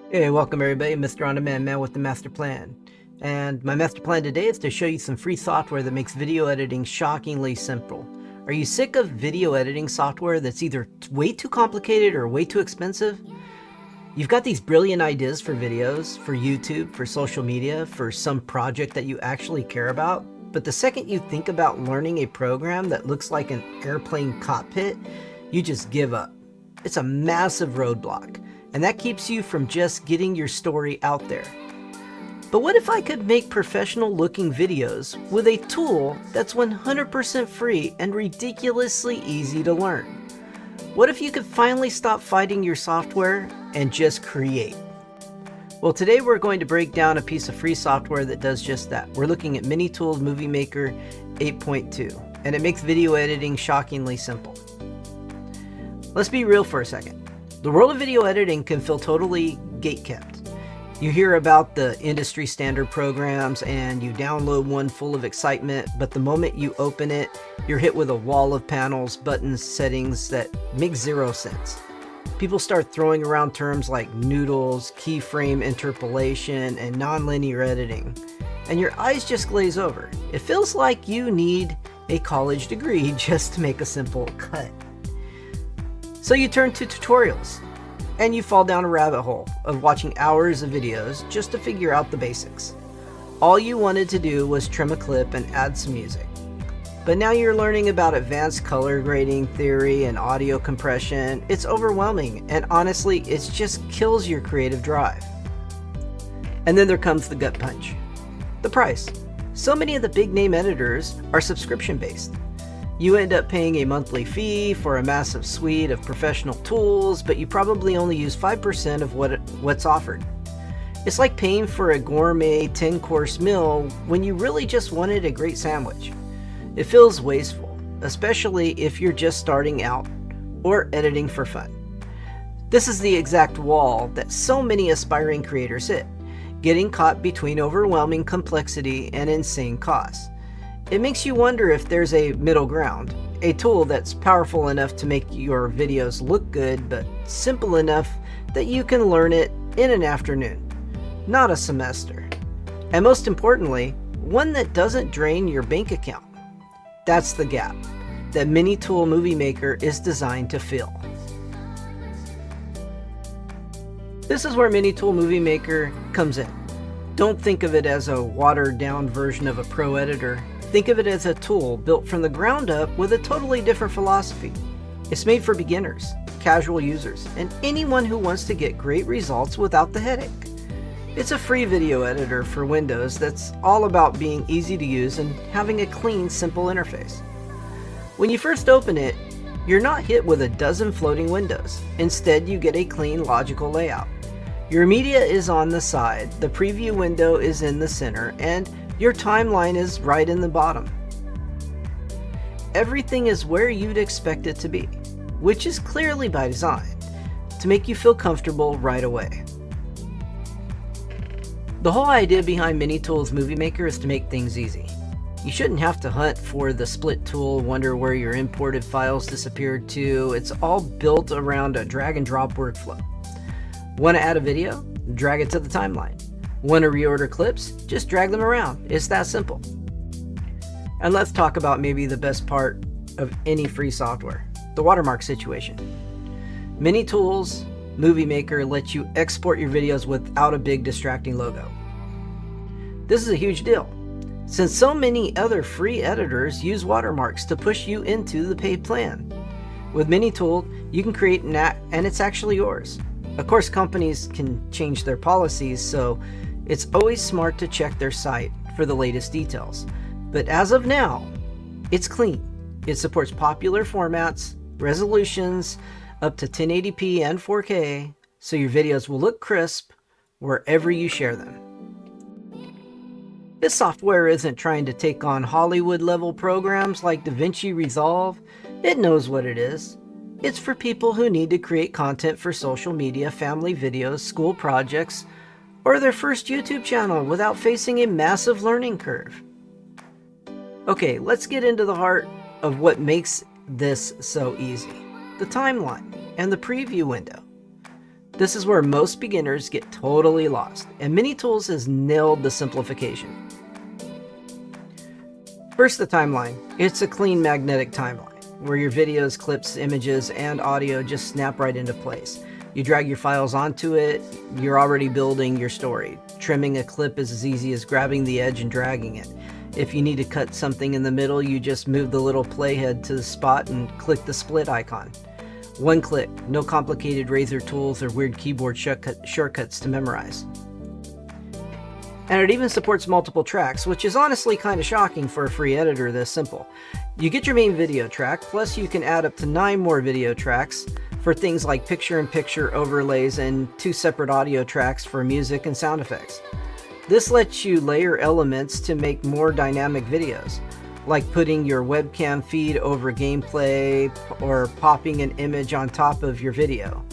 Hey, welcome everybody. Mrondemandtv with the master plan. And my master plan today is to show you some free software that makes video editing shockingly simple. Are you sick of video editing software that's either way too complicated or way too expensive? You've got these brilliant ideas for videos, for YouTube, for social media, for some project that you actually care about, but the second you think about learning a program that looks like an airplane cockpit, you just give up. It's a massive roadblock, and that keeps you from just getting your story out there. But what if I could make professional looking videos with a tool that's 100% free and ridiculously easy to learn? What if you could finally stop fighting your software and just create? Well, today we're going to break down a piece of free software that does just that. We're looking at Minitools Movie Maker 8.2, and it makes video editing shockingly simple. Let's be real for a second. The world of video editing can feel totally gatekept. You hear about the industry standard programs and you download one full of excitement, but the moment you open it, you're hit with a wall of panels, buttons, settings that make zero sense. People start throwing around terms like noodles, keyframe interpolation, and nonlinear editing, and your eyes just glaze over. It feels like you need a college degree just to make a simple cut. So you turn to tutorials, and you fall down a rabbit hole of watching hours of videos just to figure out the basics. All you wanted to do was trim a clip and add some music. But now you're learning about advanced color grading theory and audio compression. It's overwhelming, and honestly, it just kills your creative drive. And then there comes the gut punch. The price. So many of the big name editors are subscription based. You end up paying a monthly fee for a massive suite of professional tools, but you probably only use 5% of what's offered. It's like paying for a gourmet 10-course meal when you really just wanted a great sandwich. It feels wasteful, especially if you're just starting out or editing for fun. This is the exact wall that so many aspiring creators hit, getting caught between overwhelming complexity and insane costs. It makes you wonder if there's a middle ground, a tool that's powerful enough to make your videos look good, but simple enough that you can learn it in an afternoon, not a semester. And most importantly, one that doesn't drain your bank account. That's the gap that Minitool Movie Maker is designed to fill. This is where Minitool Movie Maker comes in. Don't think of it as a watered down version of a pro editor. Think of it as a tool built from the ground up with a totally different philosophy. It's made for beginners, casual users, and anyone who wants to get great results without the headache. It's a free video editor for Windows that's all about being easy to use and having a clean, simple interface. When you first open it, you're not hit with a dozen floating windows. Instead, you get a clean, logical layout. Your media is on the side, the preview window is in the center, and your timeline is right in the bottom. Everything is where you'd expect it to be, which is clearly by design, to make you feel comfortable right away. The whole idea behind Minitools Movie Maker is to make things easy. You shouldn't have to hunt for the split tool, wonder where your imported files disappeared to. It's all built around a drag and drop workflow. Want to add a video? Drag it to the timeline. Want to reorder clips? Just drag them around. It's that simple. And let's talk about maybe the best part of any free software, the watermark situation. Minitools Movie Maker lets you export your videos without a big distracting logo. This is a huge deal, since so many other free editors use watermarks to push you into the paid plan. With Minitool, you can create an app and it's actually yours. Of course, companies can change their policies, so it's always smart to check their site for the latest details. But as of now, it's clean. It supports popular formats, resolutions, up to 1080p and 4K, so your videos will look crisp wherever you share them. This software isn't trying to take on Hollywood-level programs like DaVinci Resolve. It knows what it is. It's for people who need to create content for social media, family videos, school projects, or their first YouTube channel without facing a massive learning curve. Okay, let's get into the heart of what makes this so easy. The timeline and the preview window. This is where most beginners get totally lost, and Mini Tools has nailed the simplification. First, the timeline. It's a clean magnetic timeline, where your videos, clips, images, and audio just snap right into place. You drag your files onto it, you're already building your story. Trimming a clip is as easy as grabbing the edge and dragging it. If you need to cut something in the middle, you just move the little playhead to the spot and click the split icon. One click, no complicated razor tools or weird keyboard shortcuts to memorize. And it even supports multiple tracks, which is honestly kind of shocking for a free editor this simple. You get your main video track, plus you can add up to 9 more video tracks for things like picture-in-picture overlays and 2 separate audio tracks for music and sound effects. This lets you layer elements to make more dynamic videos, like putting your webcam feed over gameplay or popping an image on top of your video.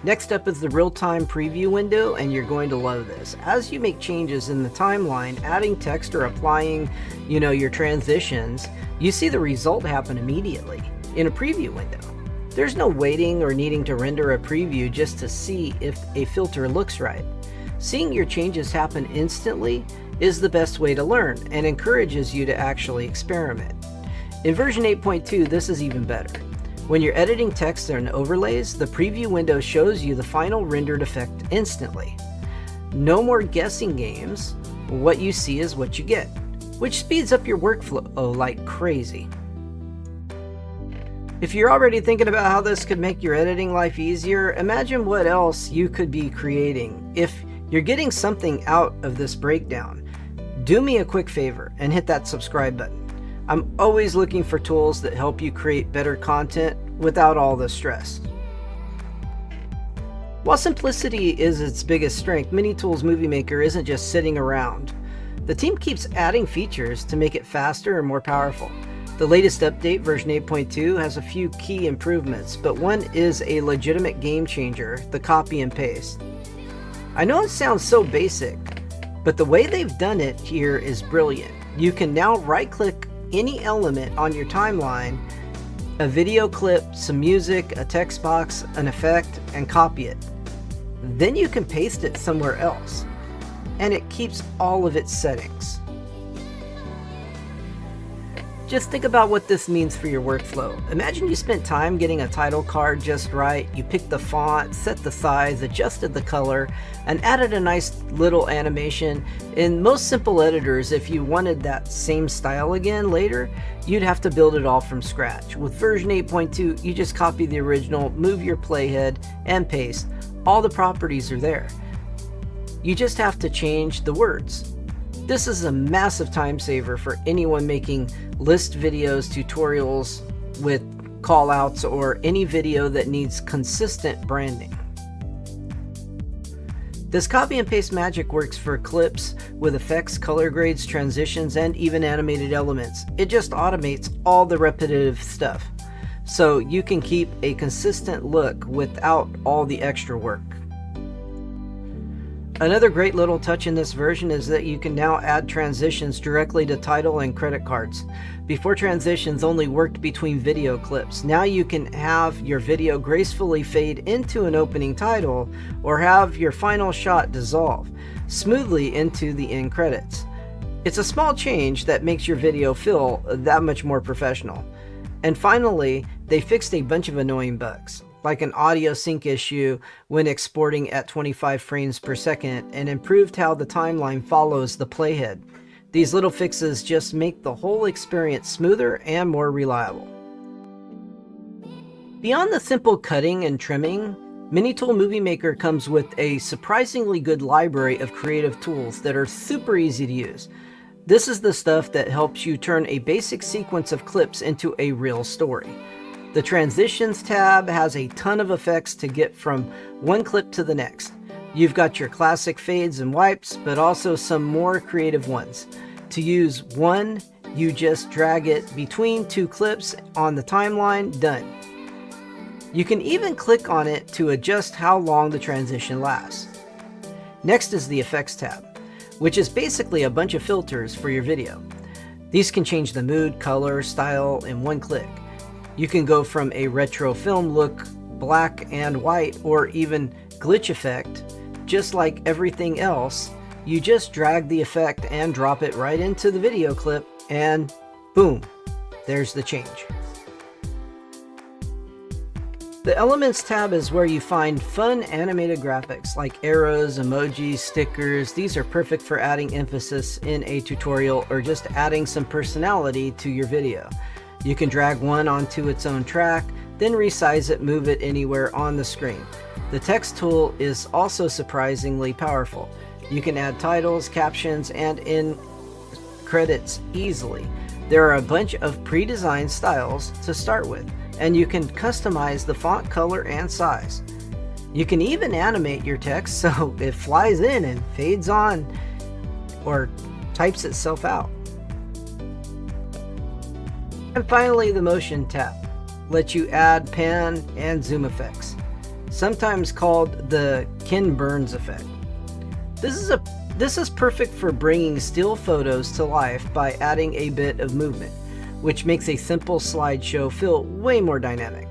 Next up is the real-time preview window, and you're going to love this. As you make changes in the timeline, adding text or applying, your transitions, you see the result happen immediately in a preview window. There's no waiting or needing to render a preview just to see if a filter looks right. Seeing your changes happen instantly is the best way to learn and encourages you to actually experiment. In version 8.2, this is even better. When you're editing text and overlays, the preview window shows you the final rendered effect instantly. No more guessing games. What you see is what you get, which speeds up your workflow like crazy. If you're already thinking about how this could make your editing life easier, imagine what else you could be creating. If you're getting something out of this breakdown, do me a quick favor and hit that subscribe button. I'm always looking for tools that help you create better content without all the stress. While simplicity is its biggest strength, Mini Tools Movie Maker isn't just sitting around. The team keeps adding features to make it faster and more powerful. The latest update, version 8.2, has a few key improvements, but one is a legitimate game changer, the copy and paste. I know it sounds so basic, but the way they've done it here is brilliant. You can now right-click any element on your timeline, a video clip, some music, a text box, an effect, and copy it. Then you can paste it somewhere else, and it keeps all of its settings. Just think about what this means for your workflow. Imagine you spent time getting a title card just right, you picked the font, set the size, adjusted the color, and added a nice little animation. In most simple editors, if you wanted that same style again later, you'd have to build it all from scratch. With version 8.2, you just copy the original, move your playhead, and paste. All the properties are there. You just have to change the words. This is a massive time saver for anyone making list videos, tutorials with callouts, or any video that needs consistent branding. This copy and paste magic works for clips with effects, color grades, transitions, and even animated elements. It just automates all the repetitive stuff, so you can keep a consistent look without all the extra work. Another great little touch in this version is that you can now add transitions directly to title and credit cards. Before, transitions only worked between video clips. Now you can have your video gracefully fade into an opening title, or have your final shot dissolve smoothly into the end credits. It's a small change that makes your video feel that much more professional. And finally, they fixed a bunch of annoying bugs, like an audio sync issue when exporting at 25 frames per second, and improved how the timeline follows the playhead. These little fixes just make the whole experience smoother and more reliable. Beyond the simple cutting and trimming, Mini Tool Movie Maker comes with a surprisingly good library of creative tools that are super easy to use. This is the stuff that helps you turn a basic sequence of clips into a real story. The Transitions tab has a ton of effects to get from one clip to the next. You've got your classic fades and wipes, but also some more creative ones. To use one, you just drag it between 2 clips on the timeline, done. You can even click on it to adjust how long the transition lasts. Next is the Effects tab, which is basically a bunch of filters for your video. These can change the mood, color, style in one click. You can go from a retro film look black and white or even glitch effect, just like everything else, you just drag the effect and drop it right into the video clip, and boom, there's the change. The Elements tab is where you find fun animated graphics like arrows, emojis, stickers. These are perfect for adding emphasis in a tutorial or just adding some personality to your video. You can drag one onto its own track, then resize it, move it anywhere on the screen. The text tool is also surprisingly powerful. You can add titles, captions, and end credits easily. There are a bunch of pre-designed styles to start with, and you can customize the font color and size. You can even animate your text so it flies in and fades on or types itself out. And finally, the Motion tab lets you add pan and zoom effects, sometimes called the Ken Burns effect. This is perfect for bringing still photos to life by adding a bit of movement, which makes a simple slideshow feel way more dynamic.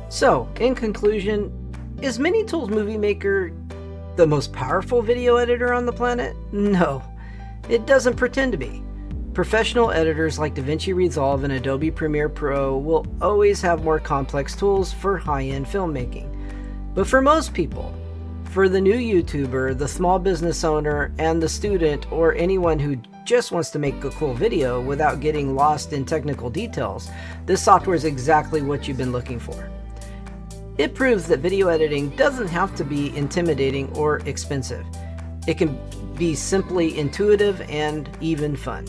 So, in conclusion, is Minitools Movie Maker the most powerful video editor on the planet? No, it doesn't pretend to be. Professional editors like DaVinci Resolve and Adobe Premiere Pro will always have more complex tools for high-end filmmaking. But for most people, for the new YouTuber, the small business owner, and the student, or anyone who just wants to make a cool video without getting lost in technical details, this software is exactly what you've been looking for. It proves that video editing doesn't have to be intimidating or expensive. It can be simply intuitive and even fun.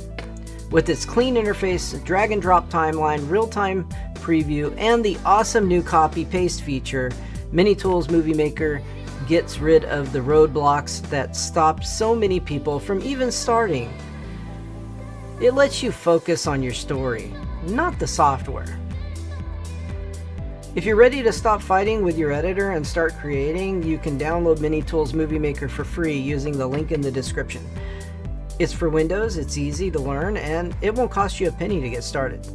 With its clean interface, drag and drop timeline, real-time preview, and the awesome new copy-paste feature, Minitools Movie Maker gets rid of the roadblocks that stop so many people from even starting. It lets you focus on your story, not the software. If you're ready to stop fighting with your editor and start creating, you can download Minitools Movie Maker for free using the link in the description. It's for Windows, it's easy to learn, and it won't cost you a penny to get started.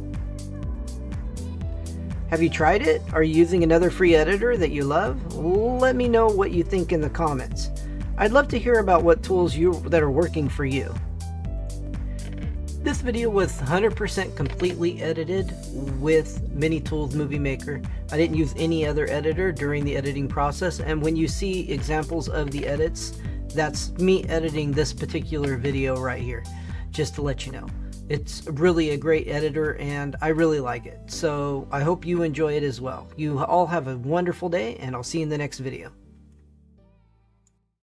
Have you tried it? Are you using another free editor that you love? Let me know what you think in the comments. I'd love to hear about what tools that are working for you. This video was 100% completely edited with Minitools Movie Maker. I didn't use any other editor during the editing process, and when you see examples of the edits, that's me editing this particular video right here, just to let you know. It's really a great editor and I really like it. So I hope you enjoy it as well. You all have a wonderful day, and I'll see you in the next video.